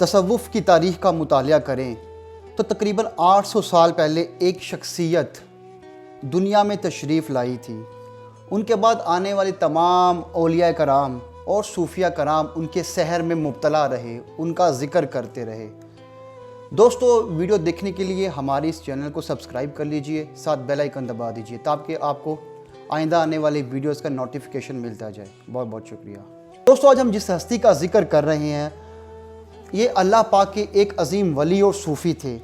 तसव्वुफ़ की तारीख़ का मुतालिया करें तो तकरीबन 800 साल पहले एक शख्सियत दुनिया में तशरीफ़ लाई थी। उनके बाद आने वाले तमाम औलिया कराम और सूफिया कराम उनके सहर में मुब्तला रहे, उनका ज़िक्र करते रहे। दोस्तों, वीडियो देखने के लिए हमारे इस चैनल को सब्सक्राइब कर लीजिए, साथ बेल आइकन दबा दीजिए ताकि आपको आइंदा आने वाले वीडियोस का नोटिफिकेशन मिलता जाए। बहुत बहुत शुक्रिया। दोस्तों, आज हम जिस हस्ती का जिक्र कर रहे हैं ये अल्लाह पाक के एक अजीम वली और सूफ़ी थे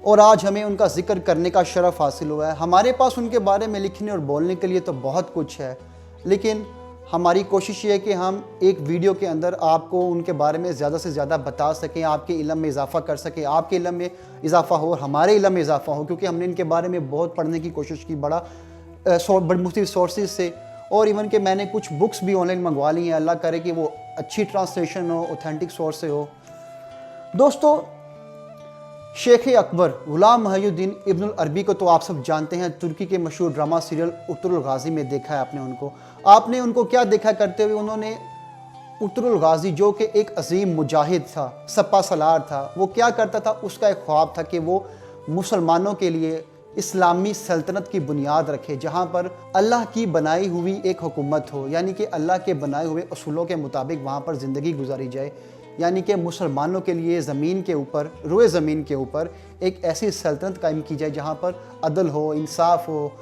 और आज हमें उनका जिक्र करने का शरफ़ हासिल हुआ है। हमारे पास उनके बारे में लिखने और बोलने के लिए तो बहुत कुछ है, लेकिन हमारी कोशिश ये है कि हम एक वीडियो के अंदर आपको उनके बारे में ज़्यादा से ज़्यादा बता सकें, आपके इल्म में इजाफ़ा कर सकें, आपके इल्म में इजाफ़ा हो और हमारे इल्म में इजाफ़ा हो, क्योंकि हमने इनके बारे में बहुत पढ़ने की कोशिश की, बड़ी मुख्तलिफ सोर्सेज से, और इवन कि मैंने कुछ बुक्स भी ऑनलाइन मंगवा ली हैं। अल्लाह करे कि वो अच्छी ट्रांसलेशन हो, ऑथेंटिक सोर्स से हो। दोस्तों, शेख अकबर गुलाम मुहिउद्दीन इब्नुल अरबी को तो आप सब जानते हैं। तुर्की के मशहूर ड्रामा सीरियल उत्तरुल गाज़ी में देखा है आपने उनको क्या देखा करते हुए। उन्होंने उत्तरुल गाज़ी जो कि एक अजीम मुजाहिद था, सपा सलार था, वो क्या करता था, उसका एक ख्वाब था कि वो मुसलमानों के लिए इस्लामी सल्तनत की बुनियाद रखे, जहाँ पर अल्लाह की बनाई हुई एक हुकूमत हो, यानी कि अल्लाह के बनाए हुए असूलों के मुताबिक वहाँ पर ज़िंदगी गुजारी जाए, यानी कि मुसलमानों के लिए ज़मीन के ऊपर, रोए ज़मीन के ऊपर एक ऐसी सल्तनत कायम की जाए जहाँ पर अदल हो, इंसाफ हो,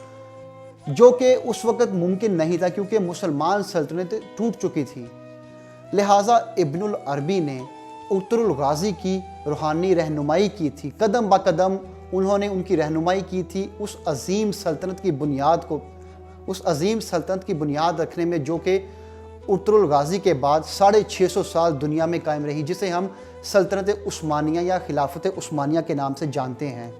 जो कि उस वक़्त मुमकिन नहीं था क्योंकि मुसलमान सल्तनतें टूट चुकी थी। लिहाजा इब्नुल अरबी ने उत्तरुल गाज़ी की रूहानी रहनुमाई की थी, कदम ब कदम उन्होंने उनकी रहनुमाई की थी उस अजीम सल्तनत की बुनियाद रखने में, जो कि उत्तरुल गाज़ी के बाद 650 साल दुनिया में कायम रही, जिसे हम सल्तनत उस्मानिया या खिलाफत उस्मानिया के नाम से जानते हैं।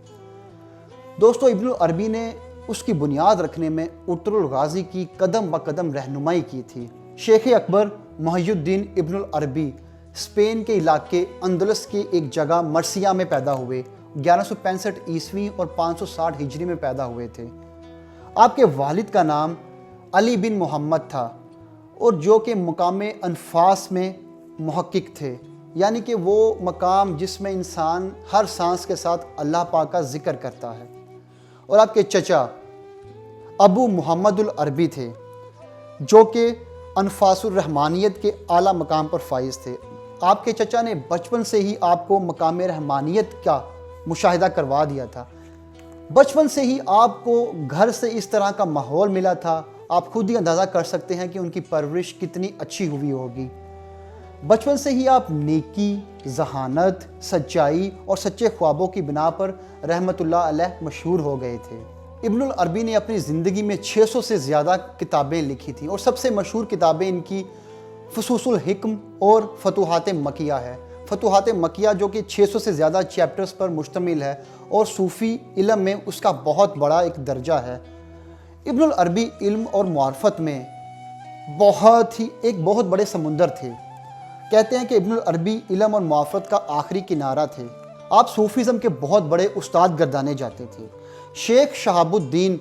दोस्तों, इब्नुल अरबी ने उसकी बुनियाद रखने में उत्तरुल गाज़ी की कदम ब कदम रहनुमाई की थी। शेख अकबर मुहिउद्दीन इब्नुल अरबी स्पेन के इलाके अंदलस की एक जगह मर्सिया में पैदा हुए। 1165 ईस्वी और 560 हिजरी में पैदा हुए थे। आपके वालिद का नाम अली बिन मोहम्मद था और जो कि मकाम अनफास में मुहक्किक थे, यानी कि वो मकाम जिसमें इंसान हर सांस के साथ अल्लाह पाक का जिक्र करता है। और आपके चचा अबू मुहम्मदुल अरबी थे जो कि अनफासुर रहमानियत के आला मकाम पर फाइज थे। आपके चचा ने बचपन से ही आपको मकाम रहमानियत का मुशाहिदा करवा दिया था। बचपन से ही आपको घर से इस तरह का माहौल मिला था, आप खुद ही अंदाज़ा कर सकते हैं कि उनकी परवरिश कितनी अच्छी हुई होगी। बचपन से ही आप नेकी, जहानत, सच्चाई और सच्चे ख्वाबों की बिना पर रहमतुल्लाह अलैह मशहूर हो गए थे। इब्नुल अरबी ने अपनी ज़िंदगी में 600 से ज़्यादा किताबें लिखी थी और सबसे मशहूर किताबें इनकी फुसूसुल हिक्म और फतूहात मकिया है। फतूहात मकिया जो कि 600 से ज़्यादा चैप्टर्स पर मुश्तमिल है और सूफ़ी इल्म में उसका बहुत बड़ा एक दर्जा है। इब्नुल अरबी इल्म और मार्फत में एक बहुत बड़े समुंदर थे। कहते हैं कि इब्नुल अरबी इल्म और मार्फत का आखिरी किनारा थे। आप सूफ़ीज़म के बहुत बड़े उस्ताद गर्दाने जाते थे। शेख शहाबुद्दीन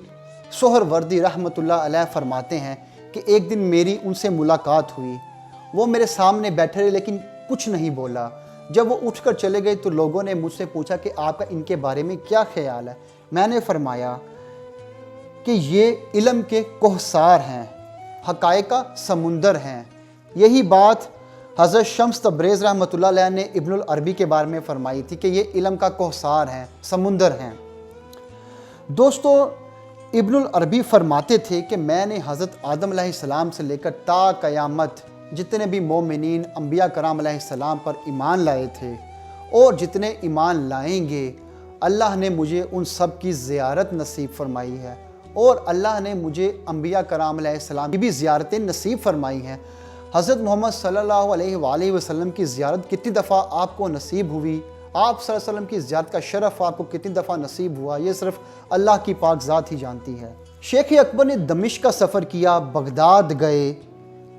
सोहरवर्दी रहमतुल्लाह अलैह फरमाते हैं कि एक दिन मेरी उनसे मुलाकात हुई। वो मेरे सामने बैठे रहे लेकिन कुछ नहीं बोला। जब वो उठकर चले गए तो लोगों ने मुझसे पूछा कि आपका इनके बारे में क्या ख्याल है। मैंने फरमाया कि ये इल्म के कोहसार हैं, हक़ाइक़ का समुंदर हैं। यही बात हज़रत शम्स तब्रेज़ रहमतुल्लाह अलैह ने इब्नुल अरबी के बारे में फ़रमाई थी कि ये इल्म का कोहसार हैं, समुंदर हैं। दोस्तों, इब्नुल अरबी फरमाते थे कि मैंने हज़रत आदम अलैहिस्सलाम से लेकर ता क़यामत जितने भी मोमिनीन अंबिया कराम अलैहिस्सलाम पर ईमान लाए थे और जितने ईमान लाएंगे, अल्लाह ने मुझे उन सब की ज़ियारत नसीब फरमाई है और अल्लाह ने मुझे अंबिया कराम अलैहिस्सलाम की भी ज़ियारतें नसीब फरमाई हैं। हज़रत मोहम्मद सल्लल्लाहु अलैहि वसल्लम की ज़ियारत कितनी दफ़ा आपको नसीब हुई, आप सल्लल्लाहु अलैहि वसल्लम की ज़ियारत का शरफ़ आपको कितनी दफ़ा नसीब हुआ, ये सिर्फ़ अल्लाह की पाक ज़ात ही जानती है। शेख अकबर ने दमिश्क का सफ़र किया, बगदाद गए,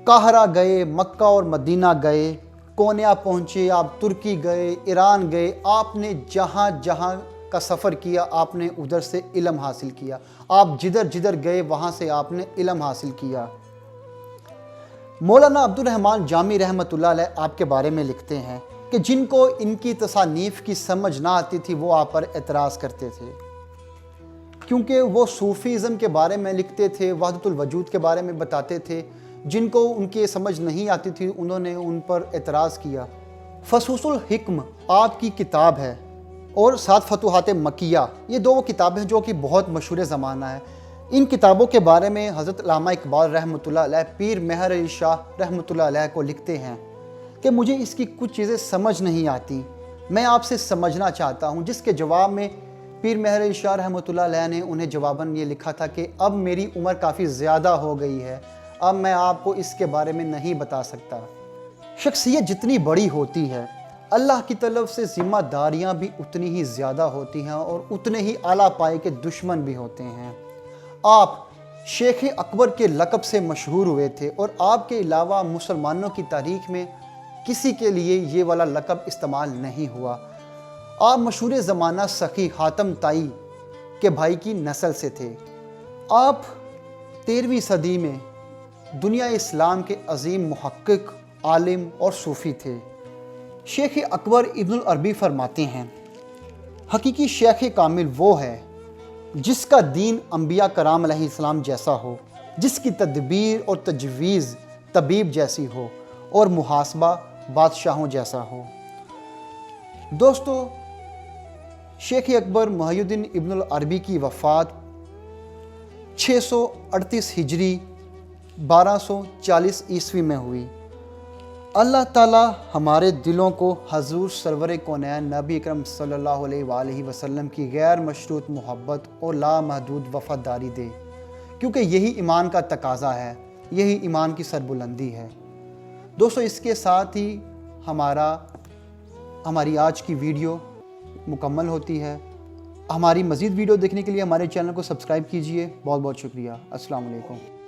काहरा गए, मक्का और मदीना गए, कोन्या पहुँचे, आप तुर्की गए, ईरान गए। आपने जहाँ जहाँ का सफ़र किया आपने उधर से इल्म हासिल किया। आप जिधर जिधर गए वहाँ से आपने इल्म हासिल किया। मौलाना अब्दुल रहमान जामी रहमतुल्लाह अलैह आपके बारे में लिखते हैं کہ جن کو ان کی تصانیف کی سمجھ نہ آتی تھی وہ آپ پر اعتراض کرتے تھے، کیونکہ وہ صوفیزم کے بارے میں لکھتے تھے، وحدت الوجود کے بارے میں بتاتے تھے۔ جن کو ان کی سمجھ نہیں آتی تھی انہوں نے ان پر اعتراض کیا۔ فصوص الحکم آپ کی کتاب ہے، اور سات فتوحات مکیہ، یہ دو وہ کتابیں ہیں جو کہ بہت مشہور زمانہ ہے۔ ان کتابوں کے بارے میں حضرت علامہ اقبال رحمۃ اللہ علیہ پیر مہر علی شاہ رحمۃ اللہ علیہ کو لکھتے ہیں کہ مجھے اس کی کچھ چیزیں سمجھ نہیں آتی، میں آپ سے سمجھنا چاہتا ہوں، جس کے جواب میں پیر مہر علی شاہ رحمۃ اللہ علیہ نے انہیں جواباً یہ لکھا تھا کہ اب میری عمر کافی زیادہ ہو گئی ہے، اب میں آپ کو اس کے بارے میں نہیں بتا سکتا۔ شخصیت جتنی بڑی ہوتی ہے اللہ کی طرف سے ذمہ داریاں بھی اتنی ہی زیادہ ہوتی ہیں اور اتنے ہی اعلیٰ پائے کے دشمن بھی ہوتے ہیں۔ آپ شیخ اکبر کے لقب سے مشہور ہوئے تھے اور آپ کے علاوہ مسلمانوں کی تاریخ میں کسی کے لیے یہ والا لقب استعمال نہیں ہوا۔ آپ مشہور زمانہ سخی حاتم طائی کے بھائی کی نسل سے تھے۔ آپ 13ویں صدی میں دنیا اسلام کے عظیم محقق، عالم اور صوفی تھے۔ شیخ اکبر ابن العربی فرماتے ہیں، حقیقی شیخ کامل وہ ہے جس کا دین انبیاء کرام علیہ السلام جیسا ہو، جس کی تدبیر اور تجویز طبیب جیسی ہو اور محاسبہ بادشاہوں جیسا ہو۔ دوستو، شیخ اکبر محی الدین ابن العربی کی وفات 638 ہجری 1240 عیسوی میں ہوئی۔ اللہ تعالی ہمارے دلوں کو حضور سرور کونین نبی اکرم صلی اللہ علیہ وآلہ وسلم کی غیر مشروط محبت اور لامحدود وفاداری دے، کیونکہ یہی ایمان کا تقاضا ہے، یہی ایمان کی سربلندی ہے۔ دوستو، اس کے ساتھ ہی ہماری آج کی ویڈیو مکمل ہوتی ہے۔ ہماری مزید ویڈیو دیکھنے کے لیے ہمارے چینل کو سبسکرائب کیجئے۔ بہت بہت شکریہ۔ السلام علیکم۔